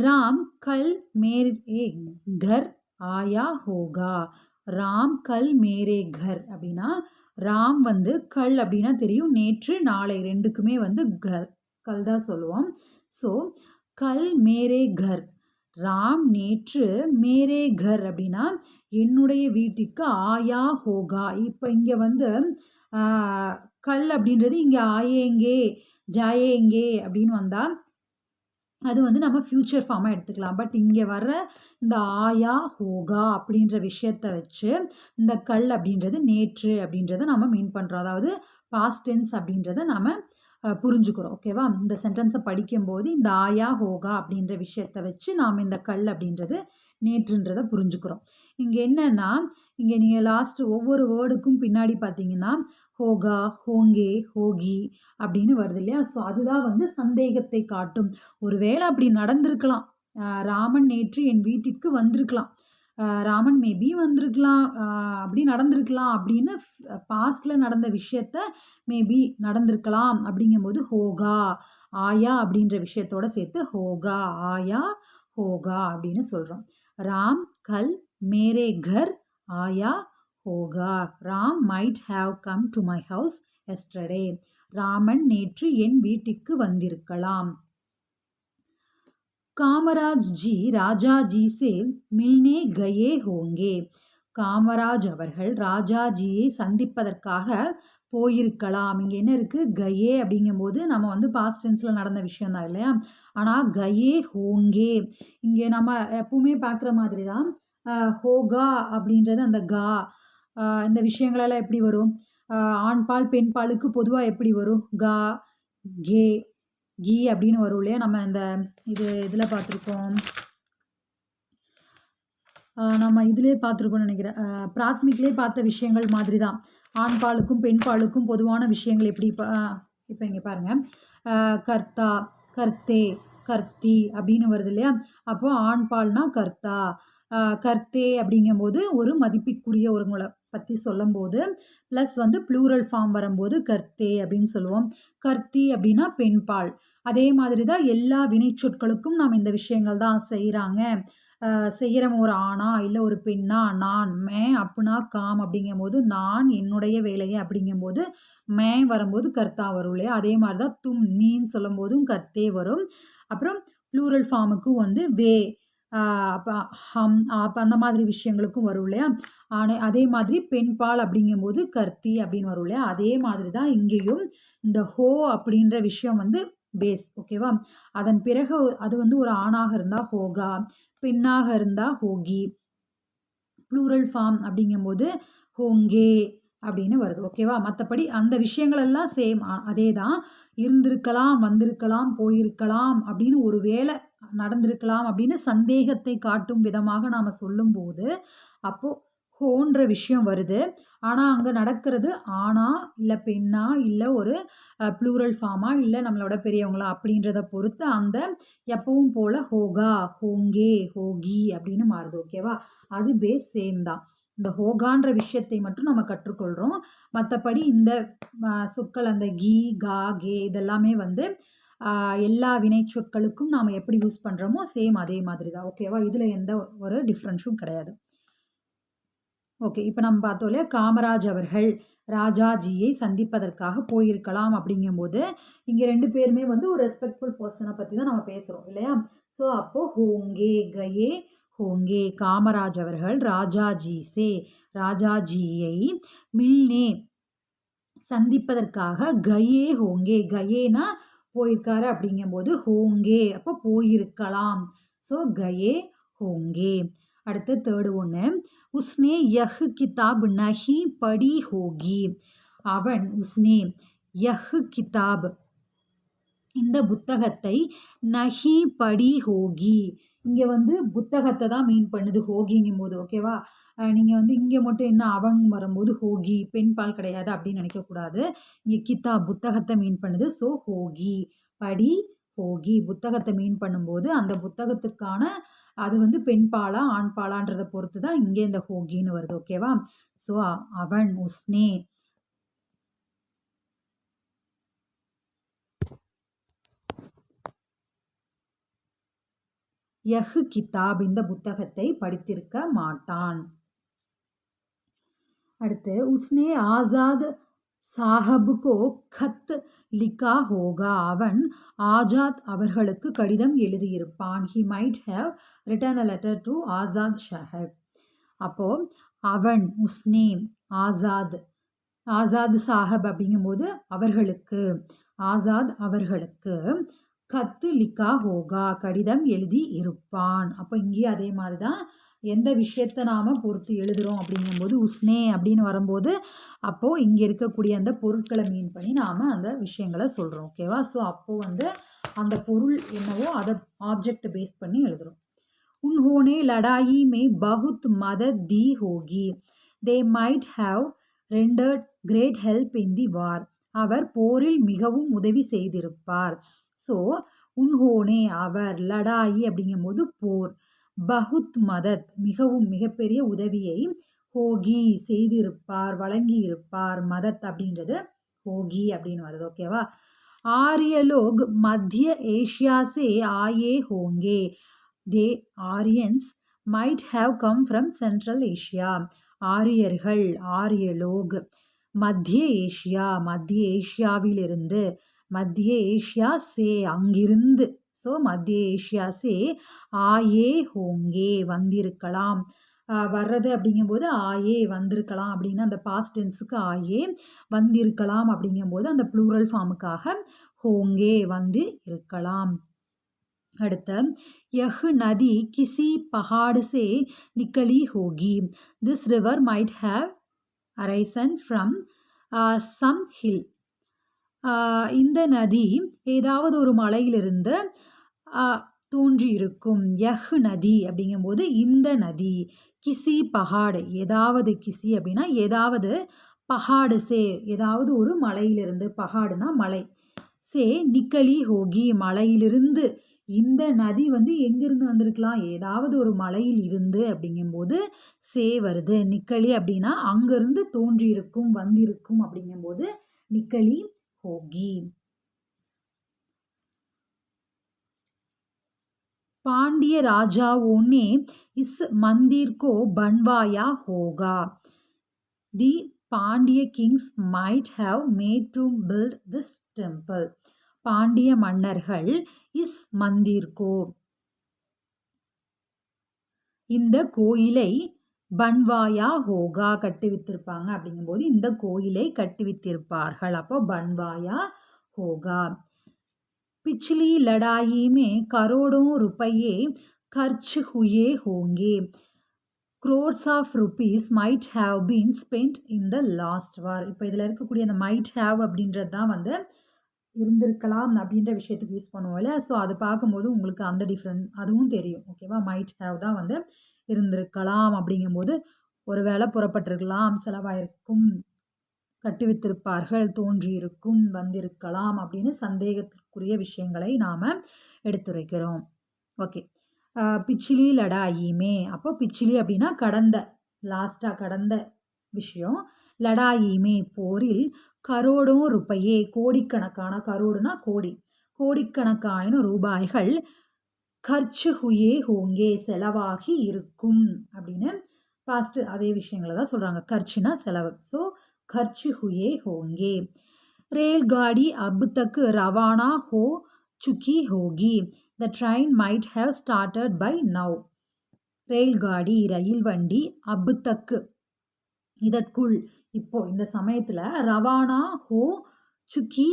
राम कल मेरे घर आया होगा. ராம் கல் மேரே கர் அப்படின்னா ராம் வந்து கல் அப்படின்னா தெரியும், நேற்று நாளை ரெண்டுக்குமே வந்து கல் தான் சொல்லுவோம். ஸோ கல் மேரே கர், ராம் நேற்று மேரே கர் அப்படின்னா என்னுடைய வீட்டிற்கு ஆயா ஹோகா. இப்போ இங்கே வந்து கல் அப்படின்றது இங்கே ஆயேங்கே ஜாயேங்கே அப்படின்னு வந்தால் அது வந்து நம்ம ஃப்யூச்சர் ஃபார்மாக எடுத்துக்கலாம். பட் இங்கே வர்ற இந்த ஆயா ஹோகா அப்படின்ற விஷயத்த வச்சு இந்த கல் அப்படின்றது நேற்று அப்படின்றத நம்ம மீன் பண்ணுறோம். அதாவது பாஸ்ட் டென்ஸ் அப்படின்றத நம்ம புரிஞ்சுக்கிறோம். ஓகேவா? இந்த சென்டென்ஸை படிக்கும்போது இந்த ஆயா ஹோகா அப்படின்ற விஷயத்த வச்சு நாம் இந்த கல் அப்படின்றது நேற்றுன்றதை புரிஞ்சுக்கிறோம். இங்கே என்னன்னா, இங்கே நீங்கள் லாஸ்ட்டு ஒவ்வொரு வேர்டுக்கும் பின்னாடி பார்த்தீங்கன்னா ஹோகா, ஹோங்கே, ஹோகி அப்படின்னு வருது இல்லையா? ஸோ அதுதான் வந்து சந்தேகத்தை காட்டும். ஒருவேளை அப்படி நடந்திருக்கலாம். ராமன் நேற்று என் வீட்டிற்கு வந்திருக்கலாம். ராமன் மேபி வந்திருக்கலாம். அப்படி நடந்திருக்கலாம் அப்படின்னு பாஸ்டில் நடந்த விஷயத்த மேபி நடந்திருக்கலாம் அப்படிங்கும்போது ஹோகா, ஆயா அப்படின்ற விஷயத்தோட சேர்த்து ஹோகா, ஆயா, ஹோகா அப்படின்னு சொல்கிறோம். ராம் கல் மேரே கர் ஆயா ஹோகா. Ram might have come to my house yesterday. Raman நேற்று என் வீட்டிற்கு வந்திருக்கலாம். காமராஜ் ஜி ராஜாஜி சே மில்னே கயே ஹோங்கே. காமராஜ் அவர்கள் ராஜாஜியை சந்திப்பதற்காக போயிருக்கலாம். இங்கே என்ன இருக்குது? கயே அப்படிங்கும்போது நம்ம வந்து பாஸ்ட் டென்ஸில் நடந்த விஷயம் தான் இல்லையா? ஆனால் கயே ஹோங்கே இங்கே நம்ம எப்பவுமே பார்க்குற மாதிரி தான். ஹோகா அப்படின்றது அந்த கா இந்த விஷயங்களெல்லாம் எப்படி வரும்? ஆண் பால் பெண் பாலுக்கு பொதுவாக எப்படி வரும்? கா, கே, கி அப்படின்னு வரும் இல்லையா? நம்ம இந்த இதில் பார்த்துருக்கோம். நம்ம இதிலே பார்த்துருக்கோம்னு நினைக்கிறேன். பிராத்மிக்லேயே பார்த்த விஷயங்கள் மாதிரி தான். ஆண் பாலுக்கும் பெண் பாலுக்கும் பொதுவான விஷயங்கள் எப்படி இப்போ இங்கே பாருங்கள். கர்த்தா, கர்த்தே, கர்த்தி அப்படின்னு வருது இல்லையா? அப்போது ஆண் பால்னா கர்த்தா, கர்த்தே அப்படிங்கும்போது ஒரு மதிப்பிற்குரிய ஒருவங்களை பற்றி சொல்லும்போது ப்ளஸ் வந்து ப்ளூரல் ஃபார்ம் வரும்போது கர்த்தே அப்படின்னு சொல்லுவோம். கர்த்தி அப்படின்னா பெண் பால். அதே மாதிரி தான் எல்லா வினைச்சொற்களுக்கும் நாம் இந்த விஷயங்கள் தான் செய்கிறாங்க. செய்கிறவங்க ஒரு ஆணா இல்லை ஒரு பெண்ணா, நான் மே அப்புனா காம் அப்படிங்கும்போது நான் என்னுடைய வேலையை அப்படிங்கும்போது மே வரும்போது கர்த்தா வரும் இல்லையா? அதே மாதிரி தான் தும் நீன்னு சொல்லும் போதும் கர்த்தே வரும். அப்புறம் ப்ளூரல் ஃபார்முக்கும் வந்து வே, அப்போ ஹம், அப்போ அந்த மாதிரி விஷயங்களுக்கும் வரும் இல்லையா? அதே மாதிரி பெண் பால் அப்படிங்கும்போது கர்த்தி அப்படின்னு வரும் இல்லையா? அதே மாதிரி தான் இங்கேயும் இந்த ஹோ அப்படின்ற விஷயம் வந்து பேஸ். ஓகேவா? அதன் பிறகு அது வந்து ஒரு ஆணாக இருந்தால் ஹோகா, பெண்ணாக இருந்தால் ஹோகி, ப்ளூரல் ஃபார்ம் அப்படிங்கும்போது ஹோங்கே அப்படின்னு வருது. ஓகேவா? மற்றபடி அந்த விஷயங்கள் எல்லாம் சேம் அதே தான். இருந்திருக்கலாம், வந்திருக்கலாம், போயிருக்கலாம் அப்படின்னு ஒரு வேளை நடந்திருக்கலாம் அப்படின்னு சந்தேகத்தை காட்டும் விதமாக நாம் சொல்லும்போது அப்போது ஹோன்ற விஷயம் வருது. ஆனால் அங்கே நடக்கிறது ஆணா இல்லை பெண்ணா இல்லை ஒரு ப்ளூரல் ஃபார்மா இல்லை நம்மளோட பெரியவங்களா அப்படின்றத பொறுத்து அந்த எப்பவும் போல் ஹோகா, ஹோங்கே, ஹோகி அப்படின்னு மாறுது. ஓகேவா? அது பேஸ் சேம் தான். இந்த ஹோகான்ற விஷயத்தை மட்டும் நம்ம கற்றுக்கொள்கிறோம். மற்றபடி இந்த சொற்கள் அந்த கி, கா, கே இதெல்லாமே வந்து எல்லா வினைச்சொற்களுக்கும் நாம் எப்படி யூஸ் பண்ணுறோமோ சேம் அதே மாதிரி தான். ஓகேவா? இதில் எந்த ஒரு டிஃப்ரென்ஸும் கிடையாது. ஓகே. இப்போ நம்ம பார்த்தோம் இல்லையா? காமராஜ் அவர்கள் ராஜாஜியை சந்திப்பதற்காக போயிருக்கலாம் அப்படிங்கும்போது இங்கே 2 பேருமே வந்து ஒரு ரெஸ்பெக்ட்ஃபுல் பர்சனை பற்றி தான் நம்ம பேசுகிறோம் இல்லையா? ஸோ அப்போது ஹோங்கே கயே ஹோங்கே. காமராஜ் அவர்கள் ராஜாஜியை மில்னே சந்திப்பதற்காக கயே ஹோங்கே. கயேனா போயிருக்காரு அப்படிங்கும்போது ஹோங்கே அப்போ போயிருக்கலாம். ஸோ கயே ஹோங்கே. அடுத்து தேர்டு ஒன்று. உஸ்னே யஹ் கிதாப் நஹி படி ஹோகி. அவன் உஸ்னே யஹ் கிதாப் இந்த புத்தகத்தை நஹி படி ஹோகி. இங்கே வந்து புத்தகத்தை தான் மீன் பண்ணுது ஹோகிங்கும் போது. ஓகேவா? நீங்கள் வந்து இங்கே மட்டும் என்ன அவன் வரும்போது ஹோகி பெண் பால் கிடையாது அப்படின்னு நினைக்கக்கூடாது. இங்கே கிதாப் புத்தகத்தை மீன் பண்ணுது. ஸோ ஹோகி படி ஹோகி புத்தகத்தை மீன் பண்ணும்போது அந்த புத்தகத்துக்கான அது வந்து பெண் பாலா ஆண் பாலான்றதை பொறுத்து தான் இங்கே இந்த ஹோகின்னு வருது. ஓகேவா? ஸோ அவன் உஸ்னே யஹ் கிதாப் இந்த புத்தகத்தை படித்திருக்க மாட்டான். அடுத்து உஸ்னே ஆசாத் சாஹபுக்கோ கத் லிக்கா ஹோகா அவன் ஆஜாத் அவர்களுக்கு கடிதம் எழுதியிருப்பான். He might have written a letter to Azad Sahab. அப்போது அவன் உஸ்னே ஆசாத் ஆசாத் சாஹப் அப்படிங்கும்போது அவர்களுக்கு ஆசாத் அவர்களுக்கு கத்து லிக்கா ஹோகா கடிதம் எழுதி இருப்பான். அப்போ இங்கேயும் அதே மாதிரி தான் எந்த விஷயத்தை நாம் பொறுத்து எழுதுகிறோம் அப்படிங்கும்போது உஸ்னே அப்படின்னு வரும்போது அப்போது இங்கே இருக்கக்கூடிய அந்த பொருட்களை மீன் பண்ணி நாம் அந்த விஷயங்களை சொல்கிறோம். ஓகேவா? ஸோ அப்போது அந்த பொருள் என்னவோ அதை ஆப்ஜெக்ட் பேஸ் பண்ணி எழுதுகிறோம். उन्होंने लड़ाई में बहुत मदद दी होगी. They might have rendered great help in the war. அவர் போரில் மிகவும் உதவி செய்திருப்பார். ஸோ உன்ஹோனே அவர், லடாயி அப்படிங்கும்போது போர், பகுத் மதத் மிகவும் மிகப்பெரிய உதவியை, ஹோகி செய்திருப்பார் வழங்கியிருப்பார், மதத் அப்படின்றது ஹோகி அப்படின்னு வருது. ஓகேவா? ஆரியலோக் மத்திய ஏஷியா சே ஆயே ஹோங்கே. The Aryans might have come from Central Asia. ஆரியர்கள் ஆரியலோக் மத்திய ஏஷியா மத்திய ஏஷியாவிலிருந்து, மத்திய ஏஷியா சே அங்கிருந்து, ஸோ மத்திய ஏஷியா சே ஆயே ஹோங்கே வந்திருக்கலாம். வர்றது அப்படிங்கும்போது ஆயே வந்திருக்கலாம் அப்படின்னா அந்த பாஸ்ட் டென்ஸுக்கு ஆயே, வந்திருக்கலாம் அப்படிங்கும்போது அந்த ப்ளூரல் ஃபார்முக்காக ஹோங்கே வந்து இருக்கலாம். அடுத்த यह नदी किसी पहाड़ से निकली होगी. This river might have arisen from some hill. இந்த நதி ஏதாவது ஒரு மலையிலிருந்து தோன்றியிருக்கும். யஹ் நதி அப்படிங்கும்போது இந்த நதி, கிசி பஹாடு ஏதாவது, கிசி அப்படின்னா ஏதாவது, பஹாடு சே ஏதாவது ஒரு மலையிலிருந்து, பஹாடுனா மலை, சே நிக்கலி ஹோகி மலையிலிருந்து, இந்த நதி வந்து எங்கிருந்து வந்திருக்கலாம், ஏதாவது ஒரு மலையில் இருந்து அப்படிங்கும்போது சே வருது. நிக்கலி அப்படின்னா அங்கிருந்து தோன்றியிருக்கும் வந்திருக்கும் அப்படிங்கும்போது நிக்கலி होगी. पांड्य राजाओं ने इस मंदिर को बनवाया होगा. The Pandya kings might have made to build this temple. Pandya மன்னர்கள் இஸ் மந்திர் கோ இந்த கோயிலை, பன்வாயா ஹோகா கட்டுவித்திருப்பாங்க அப்படிங்கும்போது இந்த கோயிலை கட்டுவித்திருப்பார்கள். அப்போ பன்வாயா होगा. पिछली लड़ाई में करोड़ों रुपये खर्च हुए होंगे. crores of rupees might have been spent in the last war. இப்போ இதில் இருக்கக்கூடிய அந்த might have அப்படின்றது தான் வந்து இருந்திருக்கலாம் அப்படின்ற விஷயத்துக்கு யூஸ் பண்ணுவோம் இல்லையா? ஸோ அது பார்க்கும்போது உங்களுக்கு அந்த டிஃப்ரெண்ட் அதுவும் தெரியும். ஓகேவா? மைட் ஹேவ் தான் வந்து இருந்திருக்கலாம் அப்படிங்கும்போது ஒரு வேளை புறப்பட்டிருக்கலாம், செலவாயிருக்கும், கட்டுவித்திருப்பார்கள், தோன்றியிருக்கும், வந்திருக்கலாம் அப்படின்னு சந்தேகத்திற்குரிய விஷயங்களை நாம் எடுத்துரைக்கிறோம். ஓகே. பிச்சிலி லடாயிமே, அப்போ பிச்சிலி அப்படின்னா கடந்த, லாஸ்ட்டாக கடந்த விஷயம். லடாயிமே போரில், கரோடோ ரூபாயே கோடிக்கணக்கான, கரோடுனா கோடி, கோடிக்கணக்கான ரூபாய்கள், கர்ச்சு ஹுயே ஹோங்கே செலவாகி இருக்கும் அப்படின்னு பாஸ்ட்டு அதே விஷயங்களை தான் சொல்கிறாங்க. கர்ச்சுனா செலவு, ஸோ खर्च हुए होंगे. रेलगाड़ी अब तक रवाना हो चुकी होगी. The train might have started by now. रेलगाड़ी ரயில் வண்டி, अब तक இதற்குள் இப்போ இந்த சமயத்தில், ரவானா ஹோ சுக்கி